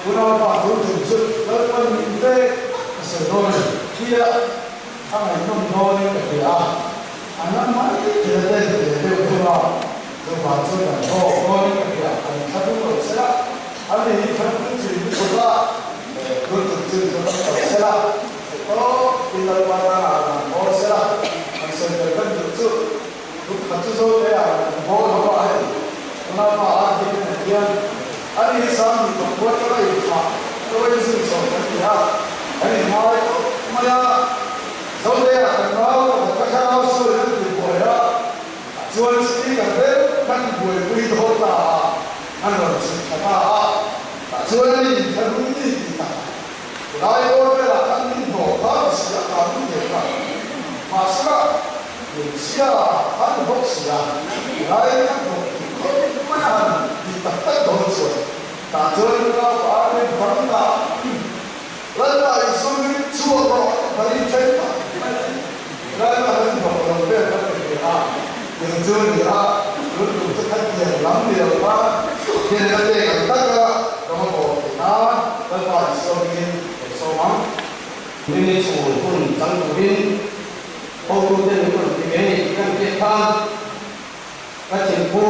Kuna pa tu tu tu lalu minta sesuatu dia apa yang mau ni kerja anak mana dia kuna tu baca dan mau ni kerja satu orang ada ini satu cerita juga tu salah oh kita lupa oh salah maksudnya kan tu satu sahaja mau apa kenapa ada dia Ani sama itu, buat apa itu? Kalau itu semua dia, ani mau mana saudara kalau kalau sudah dibuat, jual sendiri kan buat beli hotel, anu apa? Jual ini terus ini kita. Kalau orang kan ini hotel siapa pun dia, masa siapa kan hotel siapa, lain kan mana kita tak tahu jual. Tak jual apa ni bangga. Lalu isu ni jual balik cerita. Lalu hari baru berapa dia? Yang jual dia, lalu kita dia lam dia apa? Dia nanti kata kamu bawa kita. Lalu isu ni semua. Ini semua pun tangguhin. Orang dia pun begini kan kita kacimpu.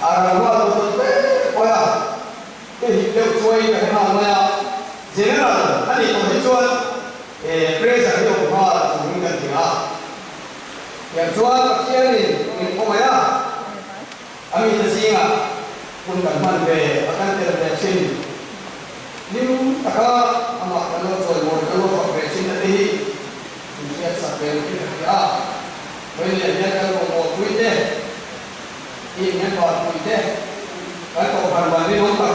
Arah tu cái hiệu chuối cái nào mà dễ là anh đi cùng chuối bây giờ hiệu quả cũng cần thì ya chuối cái này mình không phải anh mình thấy gì cũng cần mang về akan terlihat nhưng taka anak kalau chuối mau kalau pakai cinta ini dia sampai kita boleh dia kalau mau kuih deh ini buat kuih deh kalau bahan-bahan ini nomor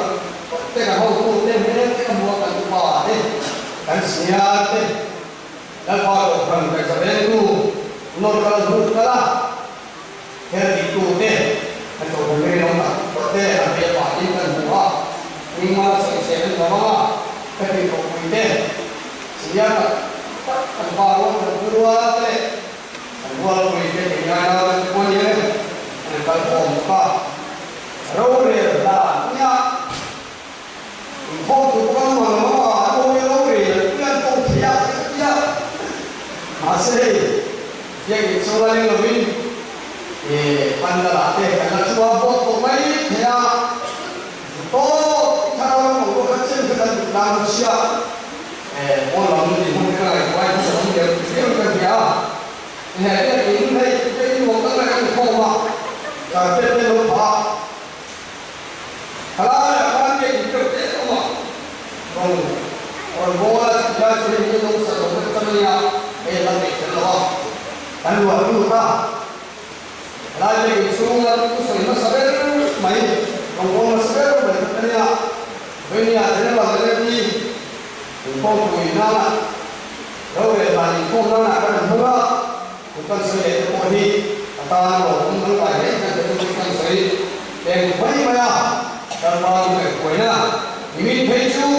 thế là hậu tu thế thế cái mua cái tu bò thế cái xia thếแล้วพอทำไปจะเป็นtuนอนก็รู้ก็ละแค่ติดtu thếมันตัวไม่ลงอ่ะthếอันเป็นว่ายิ่งกันหัวยิ่งมาเสียเป็นว่าแค่ติดตัวthếเสียก็อันว่าว่ามันรู้ว่าthếอันว่าคุยเป็นยังไงเราคนนี้อันเป็นผมก็เราเรียนได้เนี่ยพอถูกต้องมาแล้วว่าโอ้ยเราเรียนเรื่องต้องเสียเยอะมาสิยังอีกส่วนนึงเราวิ่งปันตลาดเด็กกันชัวร์บอกผมไม่เสียโตถ้าเราบอกว่าเช่นกันดังเสียพอเราไม่ได้พูดกันอะไรไว้ที่สองเดียวเสียกันเสียเนี่ยเรื่องนี้ให้เป็นหัวตั้งแต่กันโตมาจะเป็นเรื่องผ่าอะไรการเด็กเกิดเด็กออกมาorang bola dia curi minum sebab tertanya lagi keluar dan luar luar lagi sungai itu semua sabar main orang bola sabar bertanya dunia ada apa lagi kau punya lalu lagi kau nak ada mula bukan saya itu poni atau orang orang lain yang itu bukan saya yang baik mana dan bagi mereka ini peju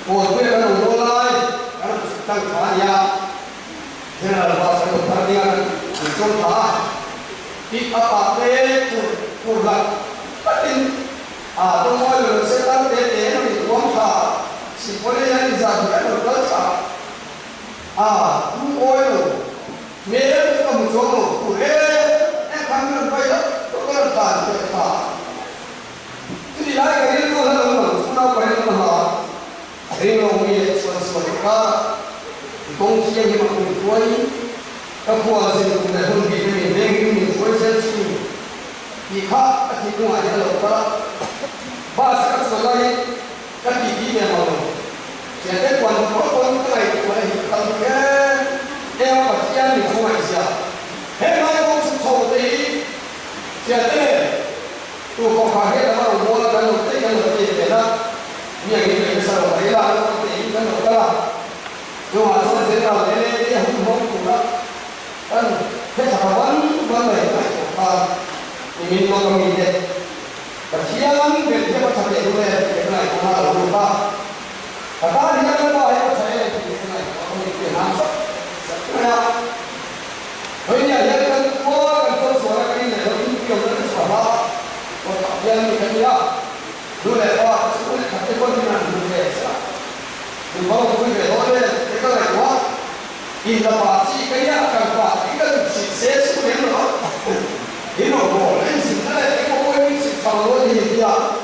buat mereka orang karena tentang kaya jangan bahasa pertanian contoh di apa kurang penting semua orang sedang ini uang si boleh yang dijadikan berdosa oil mereka juga mencoba kami bayar pekerjaan mereka jadi lagi itu orang sudah pernah Ringo punya sesuatu mereka kongsi yang dimaklumi kepuasan itu sudah pun kita ini kuasa sendiri jika kita ada lupa bahasa sebagai ketiga malu jadi kuantum terkait kualitas yang bagian di Malaysia hanya kongsi seperti jadi tu kongsi dalam bola dan untuk yang lebih benar yang ini besar lah, ini kan oklah. Cuma asal saya ini dia hukum pula. Kan saya kawan banyak ini orang ini. Kasihan dia macam itu dia kena lupa. Kata dia kan bahaya saya kena ini nampak. Saya ini dia kan kuat kan suara ini dia orang sahabat. Oh yang ini dia dulu apa sebut kata 你的把自己跟样干法，一个谁是不灵了？你老婆人生在一个关系场合里呀，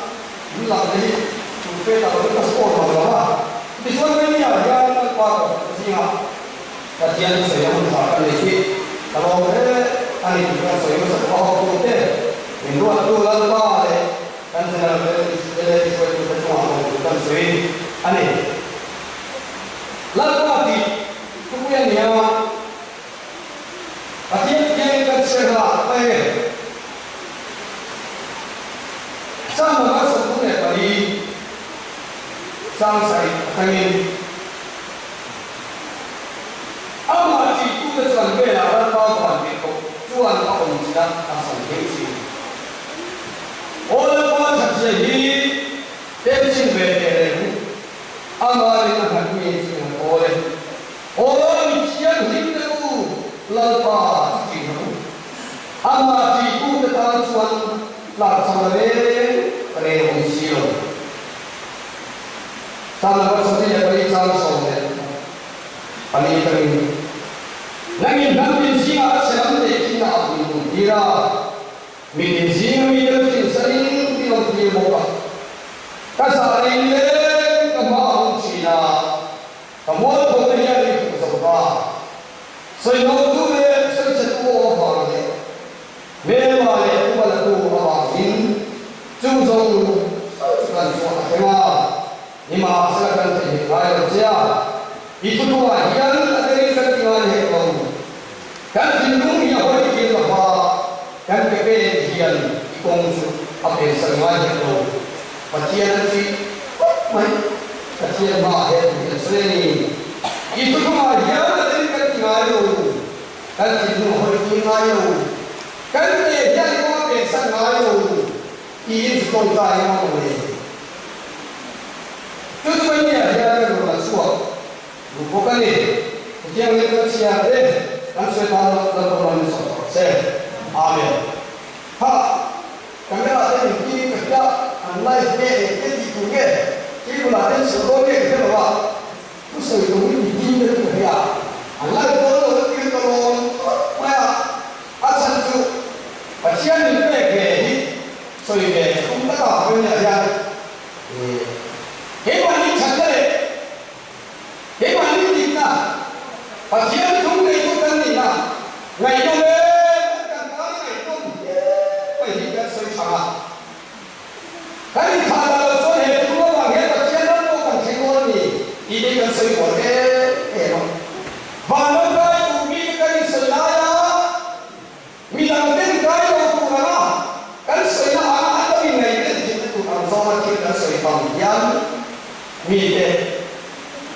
你老的除非到这个过头了吧？你说跟你啊，家那挂的不行啊，那天水要很少，跟你去，然后按你这个水不是好好过的，你如果多了吧的，但是呢，你说就是中华跟水，按你，那挂的不要你啊，啊天跟吃了，哎。上我们手中的可以上谁可以？阿玛提督的准备了，让包管员工做完把我们家打扫干净。我的包产是以电信为的，阿玛的那很面子很多的，我们先领的路，老爸自己路，阿玛提督的打算拉上来。kare hong silo sama ko sa tiya kare sa so ne pani kare nangin namin siya sa ante kina abu dira min siya mi de tin sarin ti on ti mo ka kasari le kama hong sila kamo ko niya ni ko sa ba so no tu le so cha tu o ba le me ba le tu ba la tu ba in 注重干说对吧？你马上跟着还有这样，一不多啊，一样的这个地方也有，赶紧弄一会儿的话，赶紧给天公主啊，变成完全都，把天去，没，把天嘛也变成你，一不多啊，一样的这个地方有，赶紧弄会儿的有，赶紧天公变成还有。一直都在样的，就是关键现在这个说，如果跟你这样一个这样的，干脆把那个东西说是阿门。好，刚才那个第一个叫来给地图的，结果那天手多的这个话，不是有你听的这个呀，那个多这个咯，哎呀，阿陈主，把钱你别给。所以呢，我们大分两下，给管你产的嘞，给管你领的，把钱从内部等你呐，内部嘞，干嘛内部？为你个水厂啊，赶紧看到昨天中国网天把钱都不管情况你，一定跟水果的哎咯，完了该不必跟你水来呀，你让人该有不干嘛？跟水呢？水放盐，米的，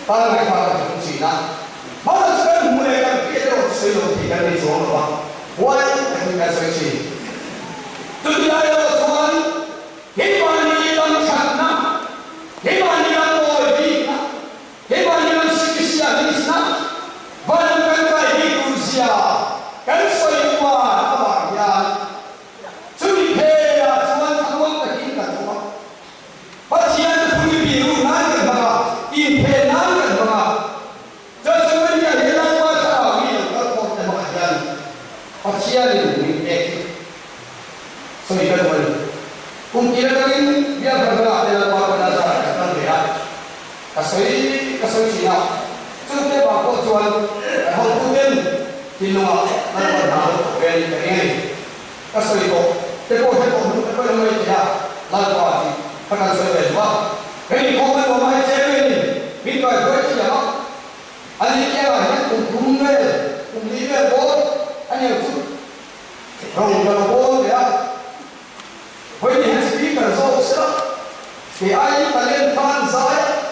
当然看到很简单。好了，这个木来个别的水龙头跟你做了吧，我应该水去。对呀，要穿，给把你当产呐，给把你当外地呐，给把你当新下的呐，完了跟在地东西啊，跟水管往呀，最配呀，穿他们的应该做。把钱不给比如难干嘛？一赔难干嘛？这是问题，人家我操，你有个错在哪样？把钱你没给，所以这个问题，我们今天跟别人说，这个包括那啥，那对啊，啊谁去啊？这边把货转，然后这边听懂吗？那我拿到别人给你，啊所以说，这个我们没给啊，那个话题。他干脆为什么？给你公文我们还接给你，明白不会讲吗？俺你讲啊，你公的，公里面我，俺要做，用个我的呀，回你还是比个少是了，给阿姨把脸看啥呀？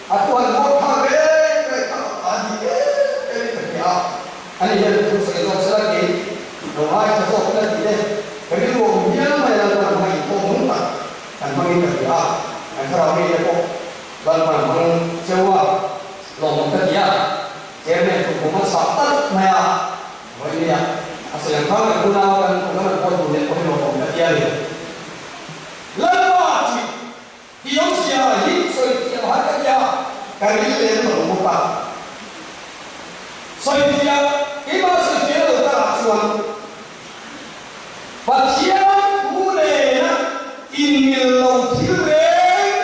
啊，端我看给阿姨给啊，俺你也不是说是了给，我还是说不能给的，给我们家买了我们以后弄吧。Memang ini kerja, antara ini aku, lalu memang sewa, lomba kerja, kerana hukuman sabtu maya, ini ya, asal yang kau gunakan buat dunia kau lomba kerja ni. Lalu dia usia ini sudah kerja, kali ini dia lomba. Soifia, iba Soifia lo taracuan. Patia mulena inilo tireng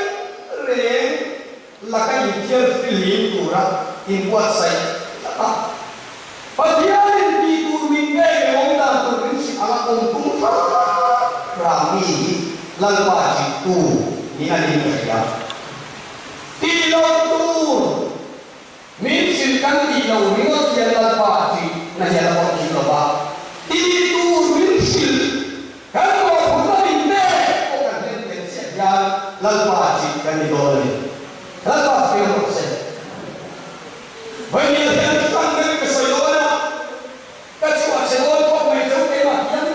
lakai tiar filim pura imbuat saya. Patia di minggu onda provinsi alat untung rami lalpa jitu ni ada mereka. Tilau min silkan tilau mingot yang lalpa jitu na yang lalpa jitu ba. Tilau min sil kan kau pernah minta orang yang pensiun lalpa jitu kan itu ni. Lalpa jitu persen. Banyak yang datang dari kesoyoran. Kecuali seorang kau mereka memang yang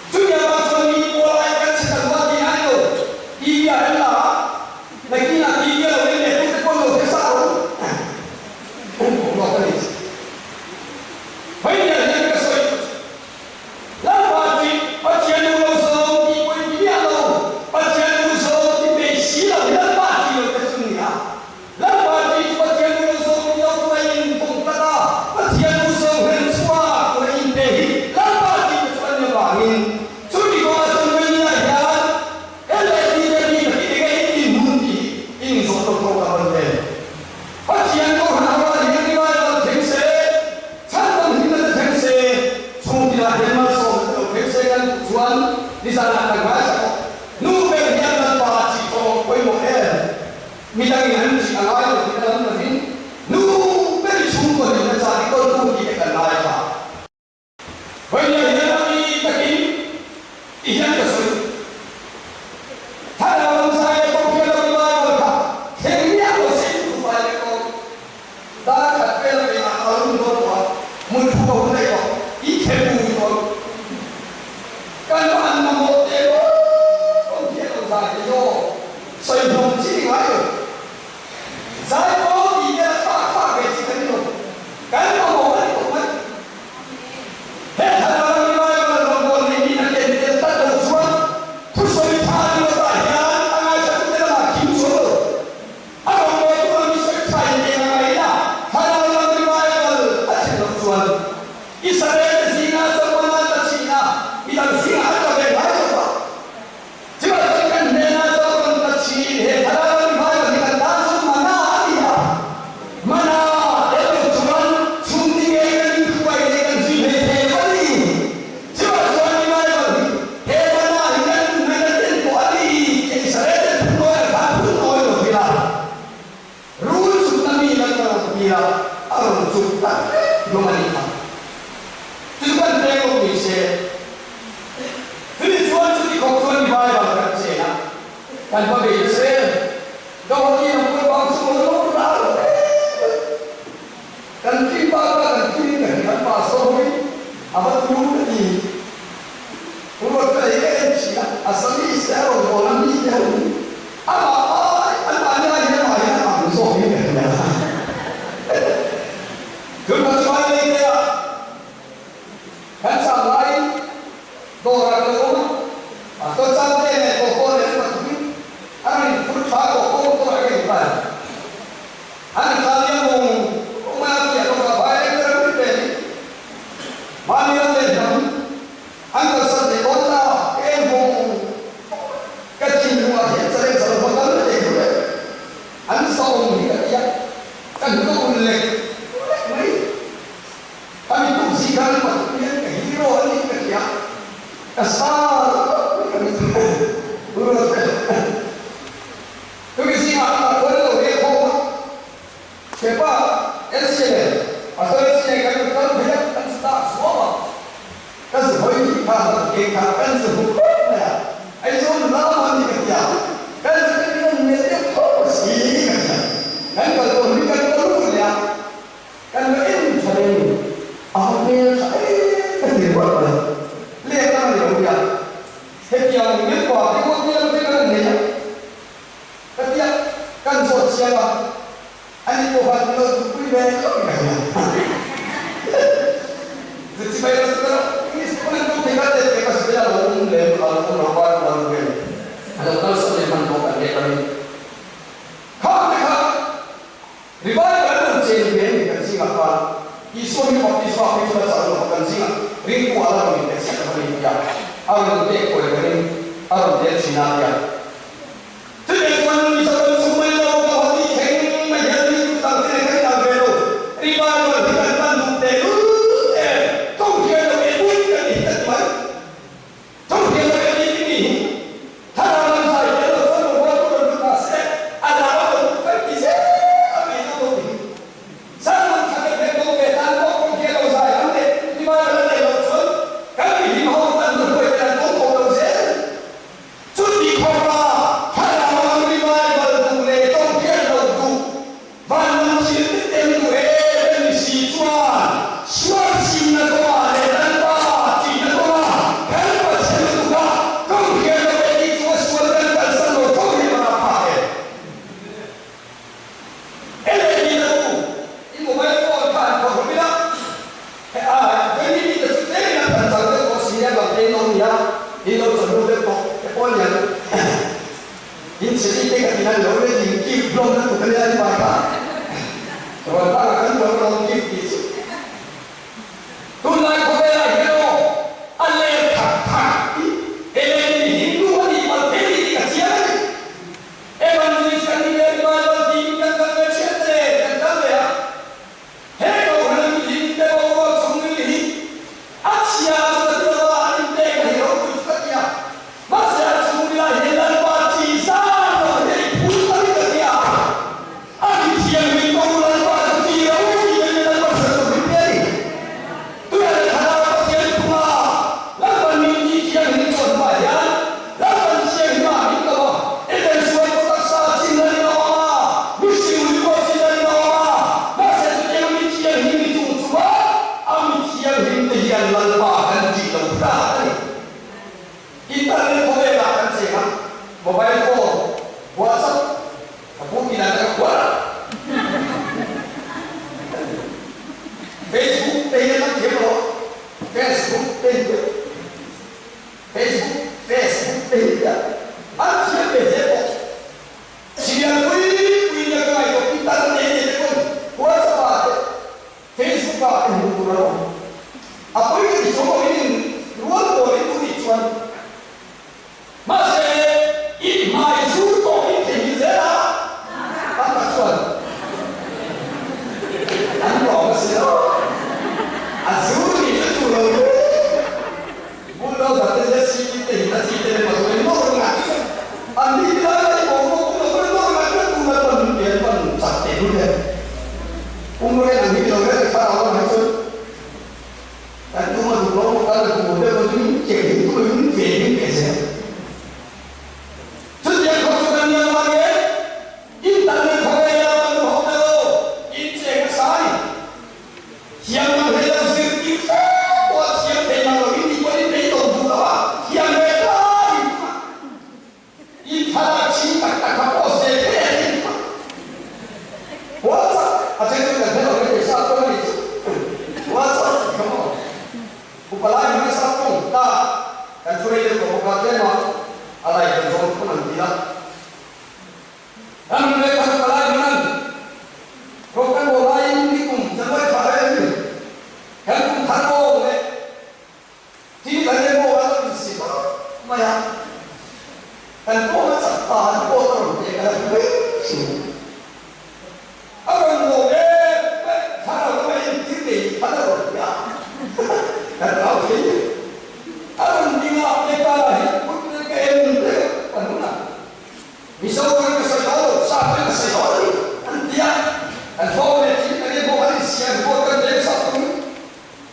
sudah macam ni mulai kan setelah dia itu dia adalah lagi nak dia orang itu kalau kesal, buat apa ni? Banyak yang kesal. Lalu pasti ada urusan di dunia lalu, pasti ada urusan di Malaysia lalu, lalu pasti ada kesulitan. Lalu pasti ada urusan di orang pengkata, pasti ada urusan semua orang ini. Lalu pasti kecuali bangin. Sudi kau macam ni aja. Elok dia ini mundi ini soal kau kawan. Pasti yang kau nak dia ni macam jengse, sangat hilang jengse. Semua tidak hemat soal jengse kan tuan di sana tak macam. Nuber dia tak pasti kau kau mau minta yang si alai kita nanti. Nuber semua dia cari kau kita kan lain. Banyak yang kami takin. Iyan kesulitan. Kalau saya kau kira bagaimana kah? Kenya masih tu pada kau. Dah kat dengan alun kau, mulut kau nak kau. Ikan kau. Kalau anda mau tengok, kau kira saya yo. Saya belum ciri lagi. Saya kau tidak tak bersihkan itu. Kalau mau ada kau mana? Kan bagi saya, kau ni yang berbang semua orang tahu. Kan tiba kan pasal ni, apa tu ni? Urut saya Asia, asal ni saya orang ni dia. Apa ni lagi so ni kan? Kerana macam ni dia, kan sampai orang rumah, atau sampai ni pokok ni. Ani purta ko to age pa ani kalian mau dia ko baik terus ni mani ande dam angka sate kota mo kacing dua dia sering selalu bakal ni ko ani saung ni dia kan tu boleh mai kami tu sikan pat ni hero ni dia kasar kami tu urut क्योंकि सीमा कोई तो एक हो सेपा ऐसे है असर ऐसे है कि कल भेजा कंस्ता सोवा कस होई का के का कंस हुआ ऐसे उन नाम आने के क्या कंस के मेरे को सी kan kalau berikan telur ya kan ini cari ambil saya buat lihat kan dia setiap ini kok dia buat dia setiap kan siapa ani ko buat telur kui baik jadi bayar sekarang ini sebenarnya tu tinggal dia kasih dia lalu lem kalau orang lalu lem ada kalau sudah manfaat dia kami kau Rival kan cendeng kan sih apa isu ni waktu isu apa itu selalu makan sih ring kuala ni tak siapa ni dia orang dia kau ni orang dia Cina dia jadi tuan ni satu semua yang kau hati heng menjadi tak kena tak beru riba berbicara tentang dulu kau dia nak edit kan kita tuan kau dia nak edit ini harapan saya kalau semua orang berdoa ada apa bukan kisah apa itu sama kami berdoa dan kau dia kalau saya ni di mana ada lokal kami di mau dan berdoa dan kau tahu saya cuti kau harapan riba berdoa kau dia tahu banyak cerita tentang dan si tuan suasi nak doa dan doa tidak doa kalau saya doa kau dia nak edit suatu dan sama kau dia apa ini tahu ibu baik kau kan kau bilang jadi kita sendiri nak bercakap kau siapa bagi dia ini contoh dia pun yang ini sedikit kita nak jauh dari kiri belum tentu kerja di mana kalau tak akan orang kiri tunai kau bela hero alih tak ini Hindu ni malpeli di kajian evangelis kan dia di mana di kan cerita kan dia hero orang ini dia bawa semua ini asia sudah ada hero itu dia masa semua hilang pasti sama dari putar dia ada siang minggu bulan pasti dia ini dalam satu hari tuan ada pasien tua lapan minggu siang ini tuan bayar lapan siang minggu kau itu suatu taksa sinar nawa mesti ulur sinar nawa masa siang minggu siang ini cuma amit siang ini dia lalpan jika berani internet boleh akan sehat mobile phone WhatsApp kamu tidak ada kuat Facebook dia nak dia Facebook dia asyik dia siapa punya kau itu internet dia pun WhatsApp Facebook apa yang berlaku apa yang dicoba ini luar itu dicuan masih ini mahu tu ini jelah apa cuan anda masih azul itu tu lalu bulan satu sesi kita masih masuk ini orang andi kita ni orang bulan dia pun sakit dulu umurnya andi kita orang orang macam dan tu mah dulu kalau kemudian macam cek itu ini film biasa sejak kau sudah yang lagi internet kau yang mau tahu ini cek saya siang malam sedikit buat siang malam ini boleh itu juga siang malam ini cara cinta tak kau sedih WhatsApp aja tu dah tahu kita satu ni WhatsApp kamu upalai mana satu tak kan sudah itu kau kata mah alai kan kau pun nanti lah dan mereka upalai mana kau kan mulai ni pun sampai pada ini kan pun tahu ni tidak ada mau ada di sini maya kan kau macam tahan kau terus dia kata orang boleh kalau kau yang tinggi pada orang ya dan kau ini orang tinggal mereka hidup mereka ini penuh bisa orang keseluruhan sampai keseluruhan dia dan kau yang tinggal dia boleh siap bukan dia satu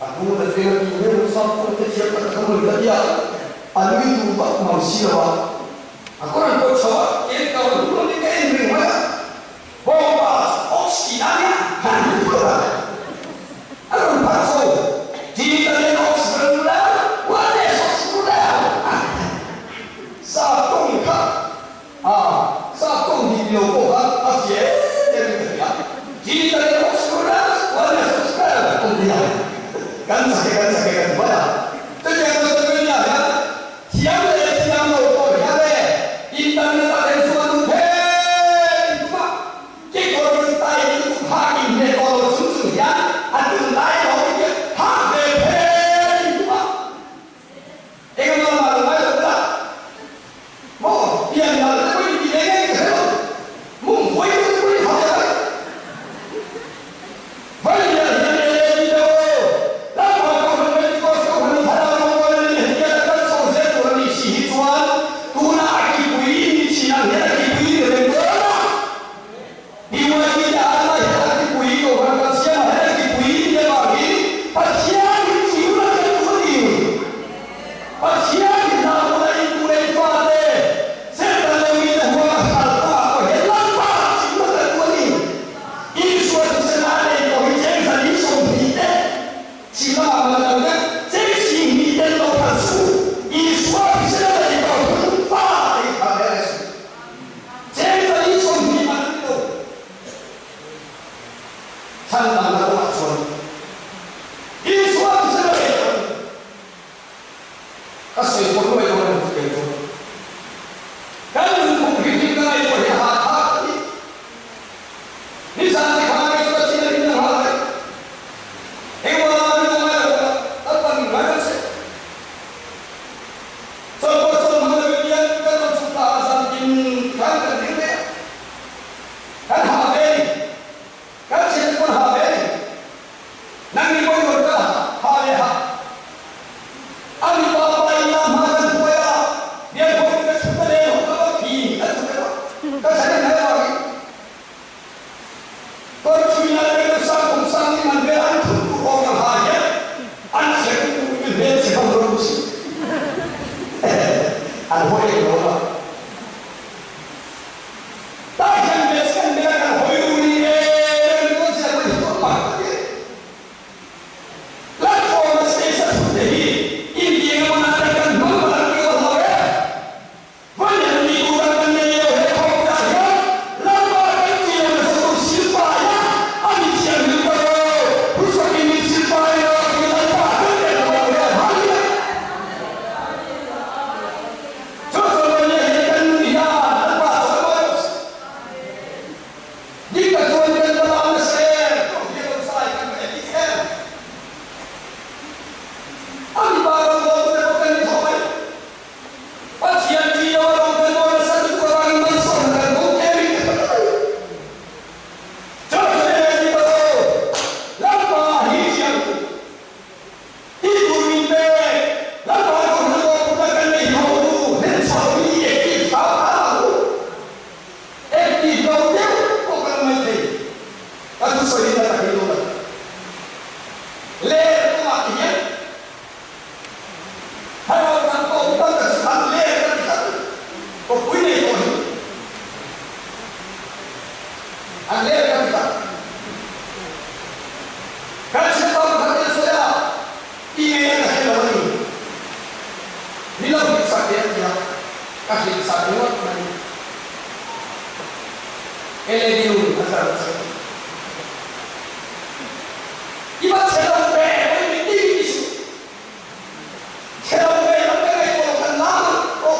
aku dah tinggal ini satu kecil pada kamu dia anu itu tak manusia aku orang kau coba ini kau dulu ni kau ini mana bomba oksidannya orang pasal tidak ada oksidan wadah oksidan satu kan satu di lokohan asyik jadi kerja tidak ada oksidan wadah oksidan kan sakit banyak terjadi sebenarnya ya siapa yang mau ya internet ada suatu cuma kita orang kita itu hari ini kalau sunsun ya ada lain soy la taquilla le ko ma ki ha wa ta ko ta ta sa le ta ko kui ne ko an le ka ta ka se ko ka ke so ya ki ne na he lo ni lo ki sa ke ya ka ke sa ko ma ni ele diu asal iba chelo pe oi mi ti isu chelo pe lo pe ko kan la o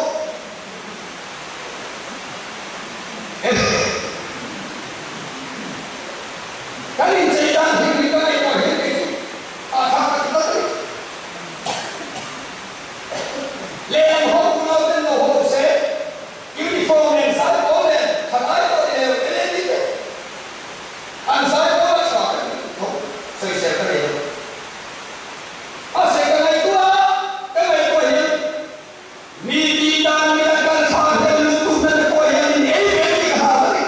kali cerita di kita itu a ta ta ta le ho kuno den no ho se uniform en sa ko den ta ai ko ele di an sa ko cha sai sai ka le a sai ka le ko ka le ko ye ni di dan mi la kan sa de lu tu na ko ye ni e ye ki ha ba ni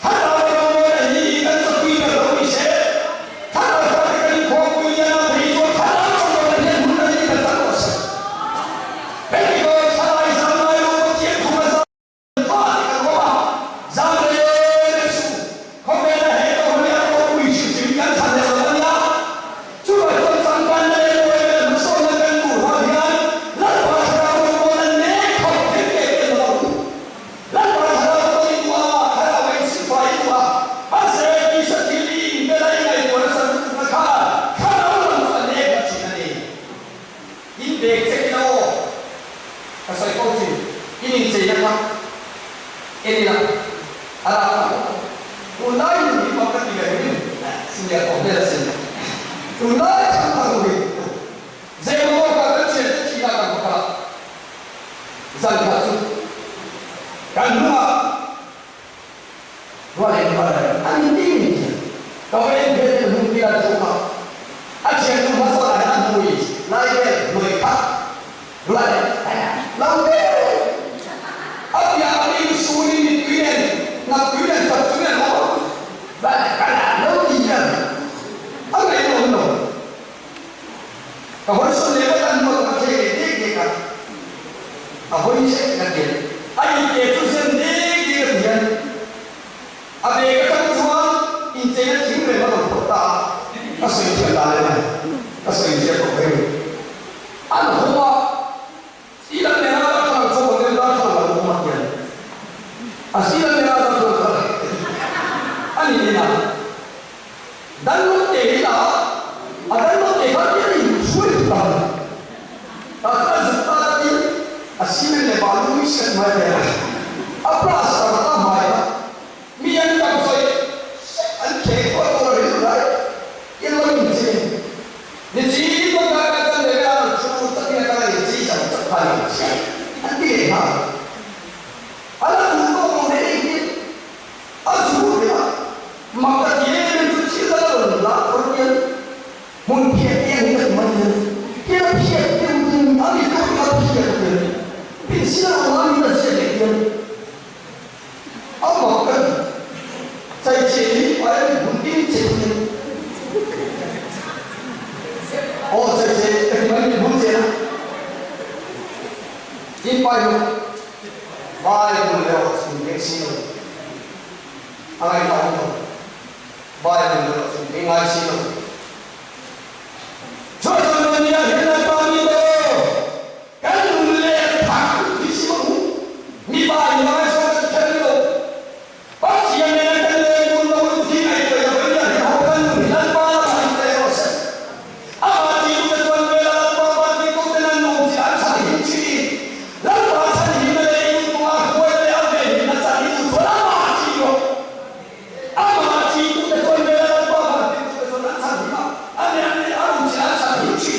ha ra le ko ye ni kan so ki na ro ni se ha ra ka ni ko ku ye na bi ko ha ra ko ye ni mu na ni ka sa ko se pe ki ko sa ai sa na yo ko ti ku ma sa fa ni ka ko ba za le su ko me na he ko ni ko ku shi shi kan sa de lo ya chu ba ko san kan le ko ye mu so na kan ku ha ya la ba sa ko na ne ko ke ke lo la ba sa ko ni wa ha ra ba si fa yi wa a se ki sa ti li me la ni ai ko sa ku ma ka ka na lo ma ne ka chi na ni in de ke ki no ka sai ko ti in se ya ka ini lah ala ulai ni ma ka ti ga ni sin ya ko de sin ulai cha ta ko ni ze mo ka ka che ti na ka ka zan ka su kan ma wa le ba da an ti ni ka wa le de mu ti la chu ka a che tu ma so la na mu yi lai be mu ka la le la be अब यहाँ पे सुनी निकलें ना कुछ बच्चों हो बात करना लो किया अब ये लो अब वो सुन ले वो तन वो बच्चे देख देखा अब वो इसे करके आई ये तो से देख देख दिया अब एक तक जुआ इनसे ये ठीक में वो होता असली चला है असली चीज़ को करें अब हुआ इधर मेरा así la mirada de los dos ani ni na dan lo te la adan lo te va ni suel ta ta ta ti así me le balu mi se ma de apra sa ta ma ya mi an ta soy an ke ko ko ri la ye lo ni ji ni ji ko ka ka ta le la chu ta ni ka ni ji sa ta pa ni an ti le ha ala maka dia yang bercita la orangnya mungkin dia tidak mana dia dia mungkin ada itu dia dia bisa orang ini saja dia apa kan saya jadi orang mungkin jadi oh saya jadi mana mungkin jumpa itu baik beliau sendiri siniอะไรต่างๆบ้านเราเป็นไงสิลูกช่วยกันวันนี้เห็นอะไรบ้างนี่เด้อกันเลี้ยงผักที่สิลูกมีบ้านมาให้ช่วยกันเช่นลูกบ้านเสียงเนี่ยกันเลยคุณเราที่ไหนตัวอย่างนี้เขากันนั่นบ้านอะไรเด้อสิอาบ้านที่ลูกจะชวนเวลาบ้านที่กูจะนั่งดูที่อันสันหินชีแล้วบ้านสันหินอะไรอยู่ตรงอ่างห้วยเลยเอาไปหินอันสันหินตัวละบ้านที่ลูกama ti tu te kon be la ba ma ti tu te kon san ma ane ane aru ti an san chi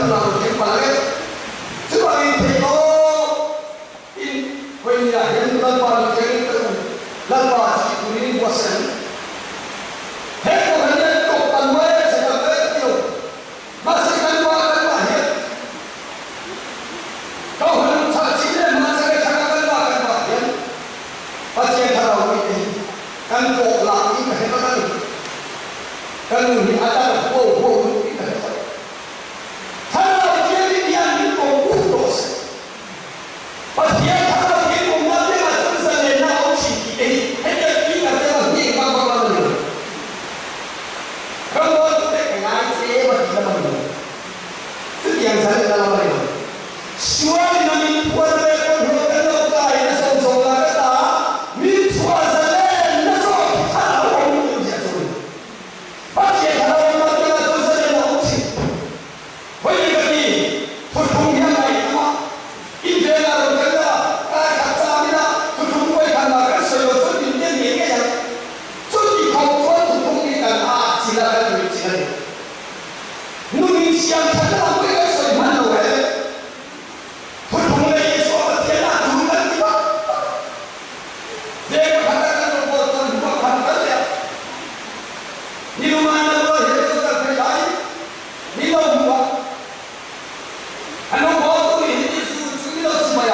跟老天把那个，这个人挺多，为你啊，人们把天都，人把自己独立过生，很多人都把我也这个没有，马上跟我跟我here，高很长今天马上跟我here，把钱他老给你，跟我拉一个很多人，跟你阿达我一个很多。他老天的眼里公布多少？把天他老天公那这个真是人那好奇的，还得一个这个面光光的人，跟我都得给俺这么几个人，这两层的那么人，希望你们我这个朋友跟老家的手手那个打，你错是人，那时候他老公就接受了，把天他老公那这个真是人好奇。为了你，不同样的嘛，一边那种跟着，看咱们那，不同会看那跟所有村民的每个人，自己靠做不同的干啊，起来了就起来了。农民想看到每个水满了来，不同的一说我天哪，怎么办的吧？这个看到那种我看不了，你们那个也都在干啥？你老母啊！还能我都你是注意到什么呀？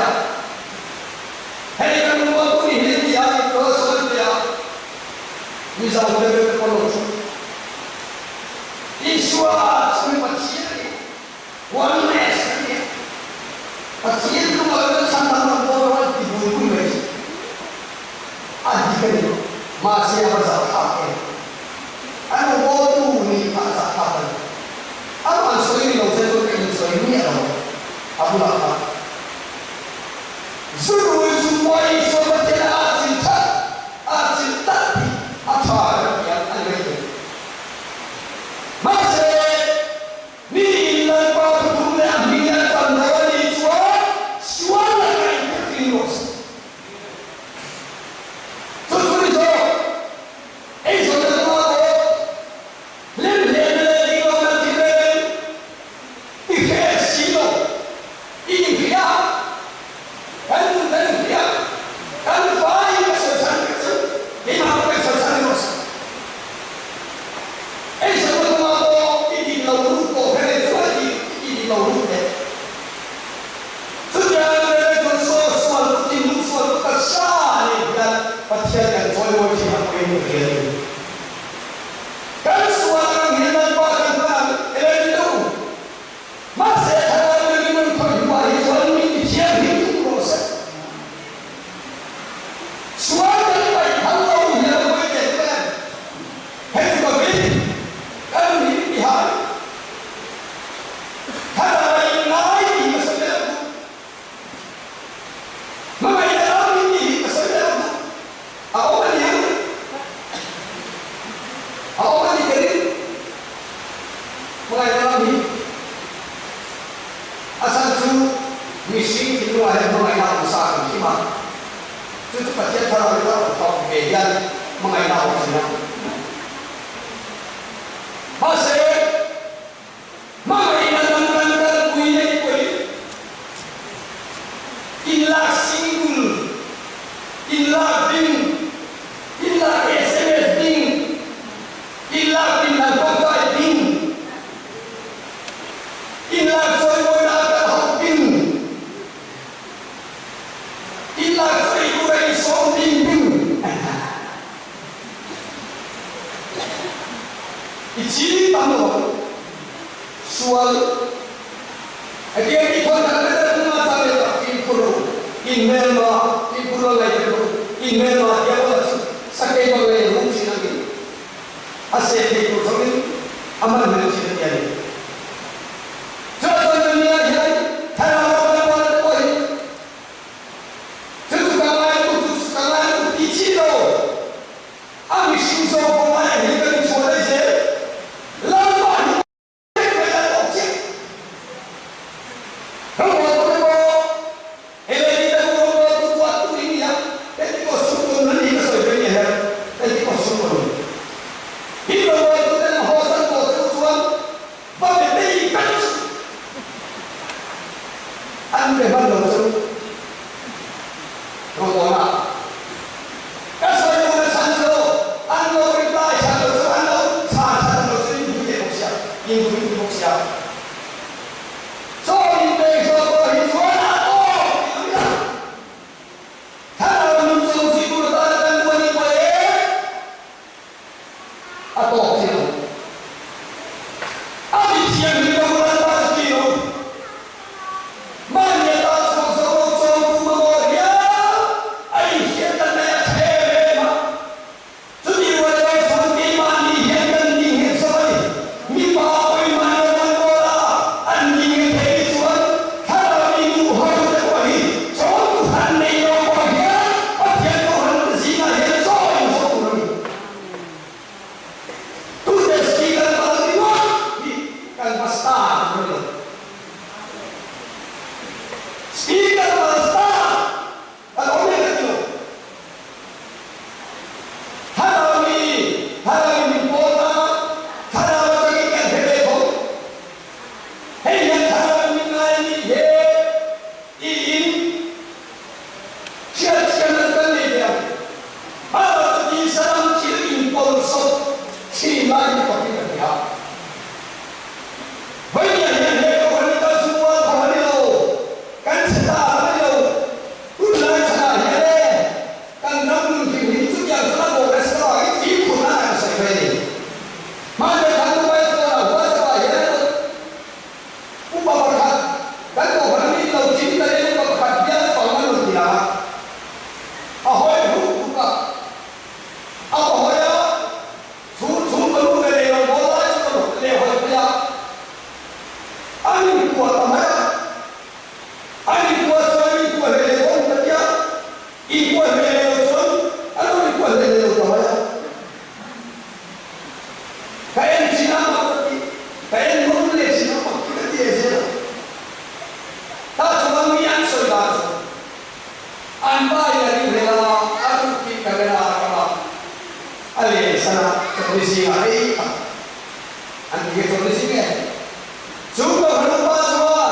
还有个我都你的呀，你多说的呀？你上我这个我弄出，你说什么题的？我来什么？我题如果能上当了，我不会去。啊，你个马上要找他的，俺我都你他找他的，俺们所以有些都跟你所以灭了。阿布拉哈，是为什么一说不见阿金他，阿金大的，阿查的样安慰的。马些你能把不同的明天站在你说，希望那个人听我说。就所以说，哎，说的什么？人类的一个问题呢，你开心了。一定不要，跟不要，跟发一个手枪的字，你拿不会手枪的东西。哎，什么他妈的，一定老路过，看来做的一定老路的。这样的就说进入说到下面的，把天天所有问题还归于别人。跟说的你们把这个人都，马上他。说的外头都也会点的，还是个病，还有你厉害，他哪一个什么样子？那么一个老兵一个什么样子？啊，我问你，啊，我问你给你，我来个老兵，啊，上次你心情中还不来那五杀很起码。就是把天他那个到每天买到什么？马谁？马一个能归的归，一拉辛苦，一拉病，一拉 SMS 病，一拉病难光在病，一拉最为那个好病，一拉最。双兵兵，一起帮我说，哎，你看他那个马上的兵不如，因为嘛，兵不如来的多，因为嘛，要我杀给我来弄起那个，啊，谁给我说的，阿妈没有钱的人，这个你要看，太阳我的我的我。按你心说不来，你跟你说那些，老板你这个人老讲，跟我说的不，因为你的我做都一样，但你我说不能一个水平也，但你我说不能，因为我都在好生活，就说 atau kilo. Abi tiang di bangunan pas kilo. Mana tak sama-sama memoria, aisyah dan ayat hema. Jadi wajah sampai mandi yang dingin sekali. Mimpi apa yang mana dan bola, anjing yang tuan, kalau minggu hari terwahi, soal Tuhan yang wahya, bagian Tuhan berzina yang soal yang sempurna. Tugas kita malam ini, kan pasta, speaker pasta, kalau mereka itu, harami kota, harami kita berbeda, yang harami ini ini, siapa sekali dia, apa di sana cilik polsok, cilik pakai dia. Banyak yang wanita semua kawalilo, kan setahun udah saya kan namun itu yang telah bersekolah itu mana saya ini. Mana kamu baik sekolah, buat apa ya? Upah berkat, kan kau berani tahu cinta ini berkat dia pangan tidak. Ahoy buka, ahoy ya, suruh perlu dari orang bola itu lewat dia. Ani kuat amaya, ani kuat suami kuat lelaki kerja, kuat lelaki suami, atau kuat lelaki amaya. Kain Cina apa? Kain Mongol Cina apa? Kita dia Cina. Tak cuma mian saudara. Amba yang rela, aku kita rela apa? Ali sana kondisi hari, andi kondisi ni. Sudah berapa semua?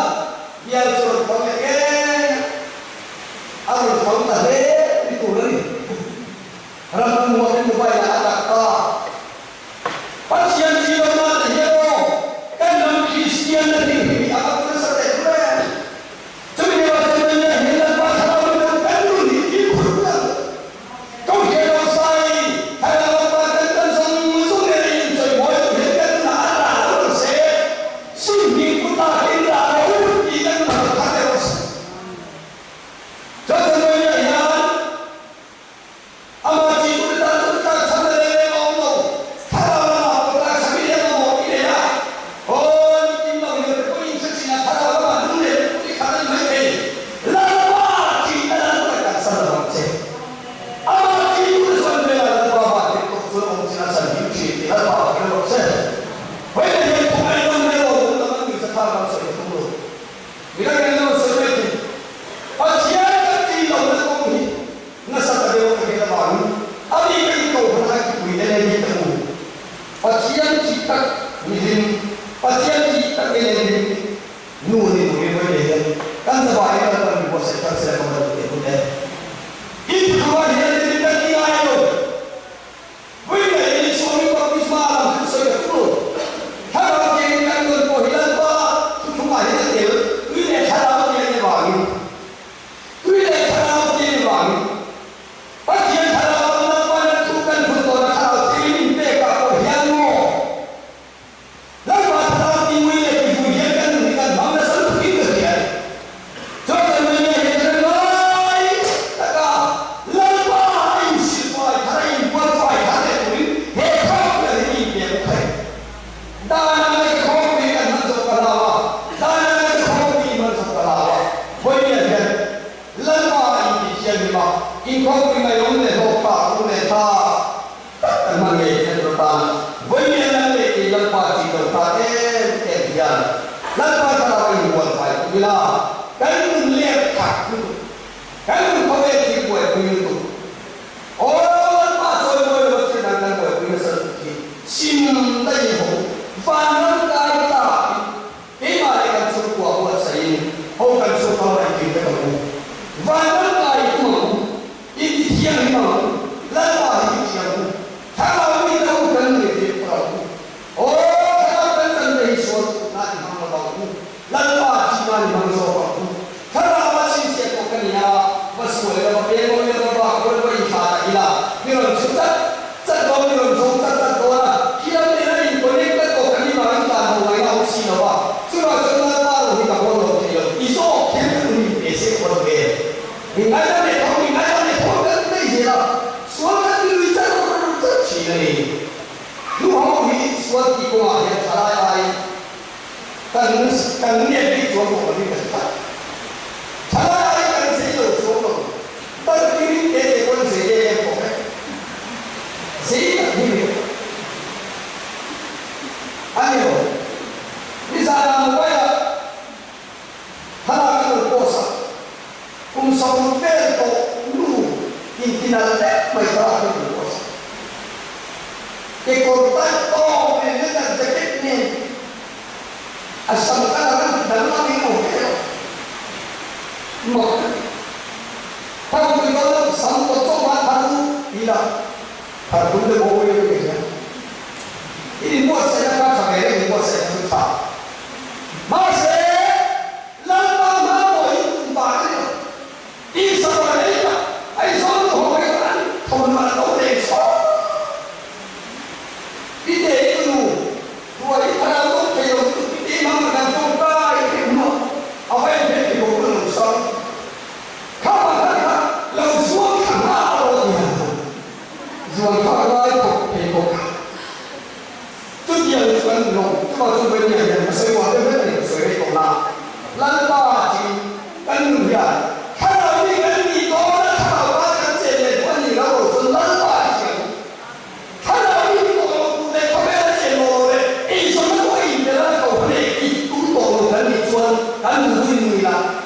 Biar suruh pakai harus tahu tadi itu lagi. Harap mungkin supaya ada tak. Pasien jiwa mati hero kan dalam Kristian tadi apa pun sampai boleh. Sebenarnya hendak pasal kan dulu itu. Kau hero saya kalau apa dan semua yang saya buat hendak ada orang saya. Sungguh kita hendak tahu kita melakukan terus. Contohnya yang amat itu tak sampai dengan Allah. Kalau kita sampai dengan Allah ini ya, oh ini kita boleh instruksinya kalau apa dulu ini kalau ini lama kita lakukan salah macam. Amat itu sampai dengan Allah itu sudah menjelaskan hidup kita apa kalau saya. Walaupun yang Tuhan sekarang saya tunggu. Bila kita seperti pasien tidak berkomuni, nasa tayo kita baru. Abi kita pernah kita temu. Pasien kita mungkin pasien kita ini nuri boleh kan sebab itu kan bisa saya katakan itu dua yang kita ayo. Bila ini suami bagus malam saya tunggu. Kalau dia kan berpohilan cuma itu dia cara dia bagi. Dia cara dia bagi. Pasien cara apa itu kan betul cara ini mereka pohilanmu. Lalu cara ini dia kan dengan bangsa chuột thì cũng ở hiện trả lại ai cần niệm đi chuột của mình cần phải trả lại ai cần xây dựng chuột rồi tất cả những cái con xây dựng của mình xây là như vậy anh hiểu bây giờ là một cái là thằng cái đồ cổ sắc cùng sống về tổ đủ in là đẹp mày ra cái đồ cổ sắc cái cổ tay to về những cái jacket này asal kan orang dalam lagi mau mau kalau kita sama sama baru tidak baru dia mau ini buat saya kan sampai ini buat saya susah masih lama mau itu baru ini sama mereka ai sama orang kan tahun mana tahun ini ini itu dua orang tu kayak imam dan tupai itu apa yang dia buat urusan kapan lalu suami kenal dia suami kenal itu tu dia suami long cuma suami dia yang saya buat dia suami kona lalu baca kan dia kalau ni kan ni orang kalau baca cerita pun ni lalu tu lalu baca kalau ni orang tu dia kamera cerita ini semua ini adalah kau dan dijual dan mungkin lah.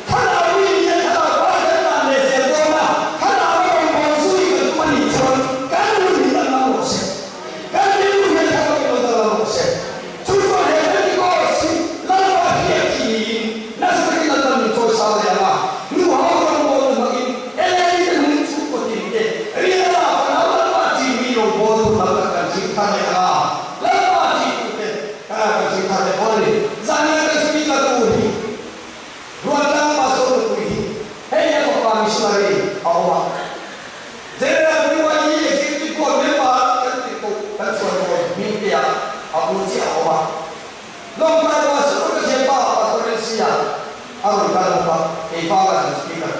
Kalau ini kalau pada mana sekolah, kalau orang bangsa itu cuma dijual, kan mungkin dalam proses, kan mungkin dalam proses. Cuma yang ini kosong, lalu dia kini, nasi kita dalam dijual sahaja lah. Lu orang boleh makin, ini kan cukup tinggi. Dia lah kalau mati minum boleh melakukan cinta mereka. Lalu mati itu kan cinta mereka boleh. Jangan ruang masuk ke ini, hanya apa misalnya awak. Jadi buat ini kita buat memang kita kan suatu mimpi aku si awak. Lompat masuk ke siapa pasal Malaysia, aku kan apa? Ibarat speaker.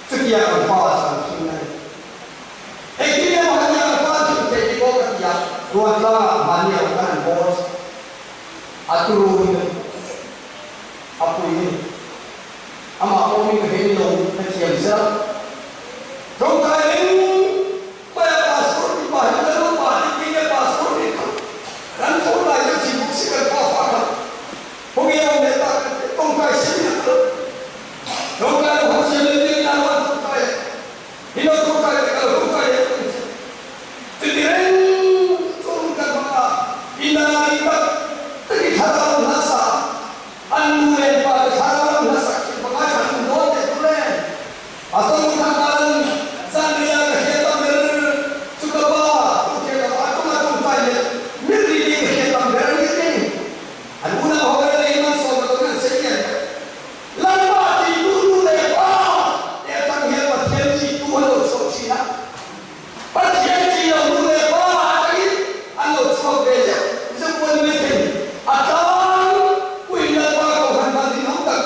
Sekian pasal sini. Kita hanya pasal jadi buat dia. Ruang mana kan bos. Atur apa ini? Ama kami kehidupan kecil sah. Kalau ini bayar paspor di bawah lalu balik tinggal paspor itu. Dan kalau lagi sibuk sekali apa? Mungkin orang letak tongkai sini. Tongkai hasil ini lawan tongkai. Ini tongkai kalau tongkai itu. Jadi tongkai apa? Ini kita terlihat nasa. Anu yang pada salam nasa. Asal mengatakan saya kehidupan suka bah, aku nak tanya, mesti kehidupan ini. Aku nak orang iman soal dengan sekian. Lama dulu lepas, dia tak hebat janji Tuhan untuk Cina. Pas janji yang dulu lepas, lagi anu semua beja, semua meeting. Atau punya kau hendak dilakukan,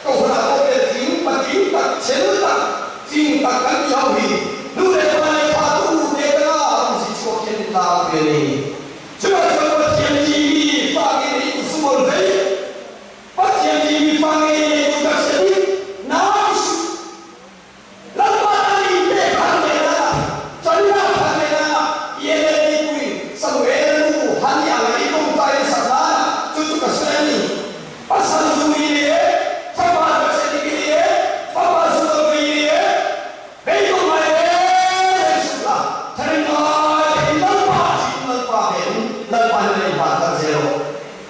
kau hendak kau berjing, tak cerita. Takkan jauhi, nulis banyak satu deklar mesti cukup kita beri. Cuma janji pagi ini semua baik, pas janji pagi ini juga sedih, nafsu. Lepas ini kamera, cakap kamera, ia lebih sampai lu hanya itu tak sana, cukup kesini. Pasal ini, sama kesini ini, apa sudah ini.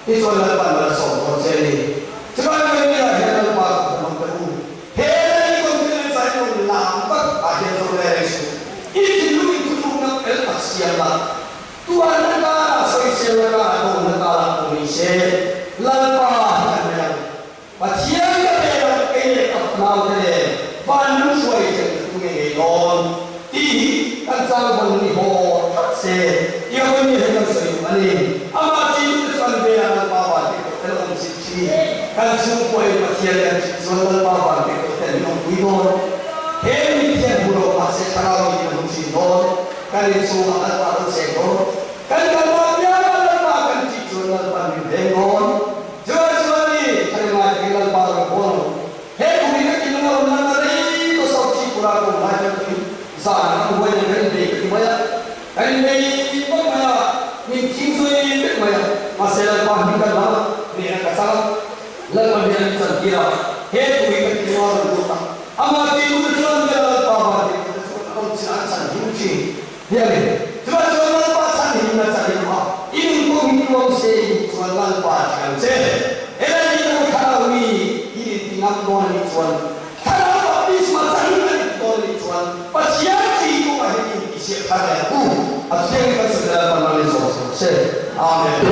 Itu adalah pada soal ini. Sekarang ini ada lupa memperlu. Hei, konflik saya pun nampak akhir saudara itu. Ini dulu itu nak elasialah. Tuhan negara sosial negara Indonesia lepas yang bagian yang kaya kapal ini banyak suai yang tunai di kan zaman ini ho se ia ini dengan suai ini amat itu sampai yang bawah itu dalam sisi kan semua bagian yang soal bawah itu dalam widon hemi yang buruk masih kalau di dalam sidon kan itu ada pada sektor kan kalau dia sel pa hingga lama ni nak kasar lawan dia macam kira he tu ikat keluar kota ama ti tu tuan dia pa ba ti tuan san san hingji dia ni tuan pa san hingga cari ma ini pun tuan se tuan pa kan se era ni tu khawi ini tinggal tuan ni tuan kalau pa bis macam ni tuan ni tuan pasiati tu ah ini isi kaya asyik kita sudah pernah lihat se amen